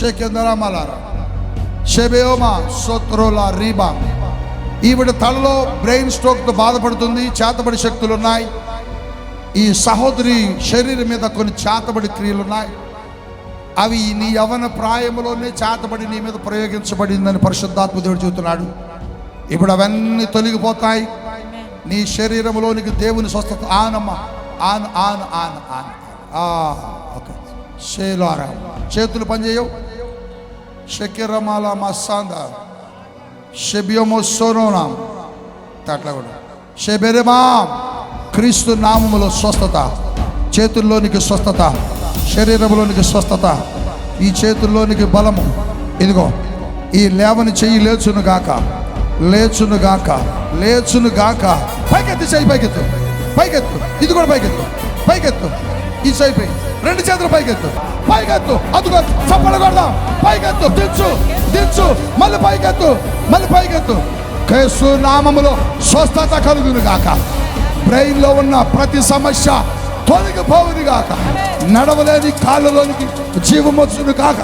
షెకెందరమలారా షెబెయోమా సోత్రోలా రీబా. ఈవిడ తలలో బ్రెయిన్ స్ట్రోక్తో బాధపడుతుంది. చేతబడి శక్తులు ఉన్నాయి. ఈ సహోదరి శరీరం మీద కొన్ని చేతబడి క్రియలు ఉన్నాయి. అవి నీ యవ్వన ప్రాయంలోనే చేతబడి నీ మీద ప్రయోగించబడిందని పరిశుద్ధాత్మ దేవుడు చెబుతున్నాడు. ఇప్పుడు అవన్నీ తొలగిపోతాయి. నీ శరీరంలోనికి దేవుని స్వస్థత ఆనమ్మా. On on on on okay. షేలారా చేతులు పనిచేయవు. షకిరమాల మస్సాంద షెబియోమో సోనోనాం అట్లా కూడా షెబెరెమా. క్రీస్తు నామములో స్వస్థత. చేతుల్లోనికి స్వస్థత, శరీరంలోనికి స్వస్థత, ఈ చేతుల్లోనికి బలము. ఇదిగో ఈ లేవని చెయ్యి లేచును గాక, లేచును గాక, లేచును గాక. పైకెత్తు చెయ్యి, పైకెత్తు, పైకెత్తు. ఇది కూడా పైకెత్తు, పైకెత్తు. ఈ చెయ్యి రెండు చేతులు పైకెత్తు, పైకెత్తు. అదుగో చప్పలు కొడదాం. పైకెత్తు, దించు, దించు. మళ్ళీ పైకెత్తు, మళ్ళీ పైకెత్తు. యేసు నామములో స్వస్థత కలుగును గాక. బ్రెయిన్ లో ఉన్న ప్రతి సమస్య తొలగిపోవును గాక. నడవలేని కాళ్ళలోనికి జీవమొచ్చును కాక,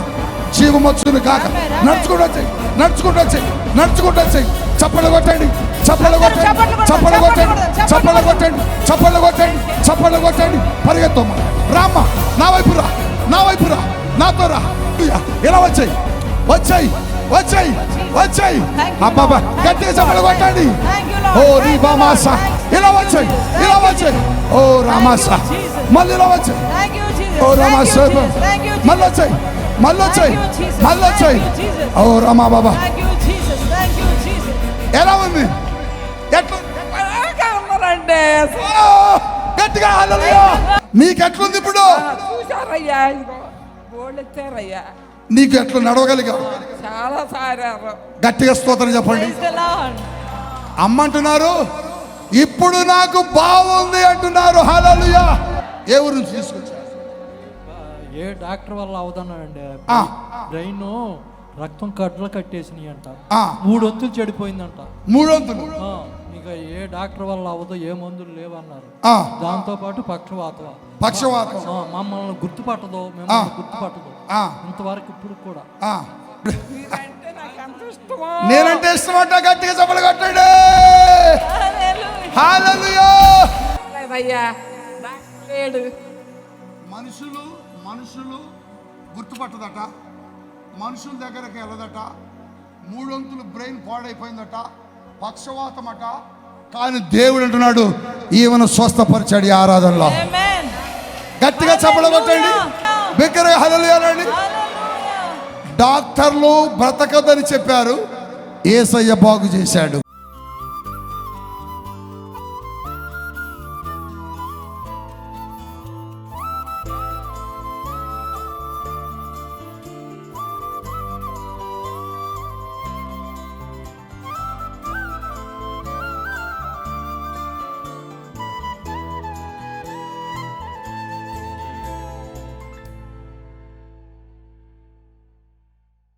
జీవమొచ్చును కాక. నడుచుకుంటూ వచ్చాయి, నడుచుకుంటూ వచ్చాయి, నడుచుకుంటూ వచ్చాయి. చప్పలు కొట్టండి, చప్పలు కొట్టండి, చప్పలు కొట్టండి, చప్పలు కొట్టండి, చప్పలు కొట్టండి, చప్పలు కొట్టండి. పరిగెత్తమ్మా, రామ్మా, నా వైపు రా, నా వైపు రా, నాతో రా. ఇలా వచ్చాయి, వచ్చాయి, వచ్చాయి, వచ్చాయి. అబ్బాబా గట్టిగా చప్పలు కొట్టండి. ఓ రీబామాస, ఇలా వచ్చాయి, ఇలా వచ్చాయి. ఓ రామాసా, మళ్ళీ ఇలా వచ్చాయి. ఓ రామాస, మళ్ళీ వచ్చాయి, మళ్ళీ వచ్చాయి, మళ్ళీ వచ్చాయి. ఓ రామా బాబా. ఎలా ఉంది? గట్టిగా హల్లెలూయా. నీకు ఎట్లుంది ఇప్పుడు? నీకు ఎట్లా నడవగలిగావు? చాలా సారారు. గట్టిగా స్తోత్రం చెప్పండి. అమ్మంటున్నారు ఇప్పుడు నాకు బాగుంది అంటున్నారు. హల్లెలూయా. ఏ ఊరు నుంచి తీసుకొచ్చారు? ఏ డాక్టర్ వల్ల అవదన్నాడండి. బ్రెయిన్ రక్తం కడ్లు కట్టేసినాయి అంట. 3 వంతులు చెడిపోయిందంట. 3 వంతులు. ఇక ఏ డాక్టర్ వల్ల అవదో, ఏ మందులు లేవన్నారు. దాంతో పాటు పక్షవాతం. పక్షవాతం మమ్మల్ని గుర్తుపట్టదు, మిమ్మల్ని గుర్తుపట్టదు ఇంతవరకు. ఇప్పుడు కూడా నేనంటే ఇష్టమంట. గట్టిగా చప్పలు కొట్టండి. హల్లెలూయా. మనుషులు మనుషులు గుర్తుపట్టదట, మనుషుల దగ్గరకు వెళ్ళదట. 3 వంతులు బ్రెయిన్ పాడైపోయిందట, పక్షవాతం అట. కానీ దేవుడు అంటున్నాడు ఈవెను స్వస్థపరిచాడు ఈ ఆరాధనలో. గట్టిగా చప్పలు కొట్టండి. బిగ్గరగా హల్లెలూయా అనండి. డాక్టర్లు బ్రతకదని చెప్పారు, యేసయ్య బాగు చేశాడు.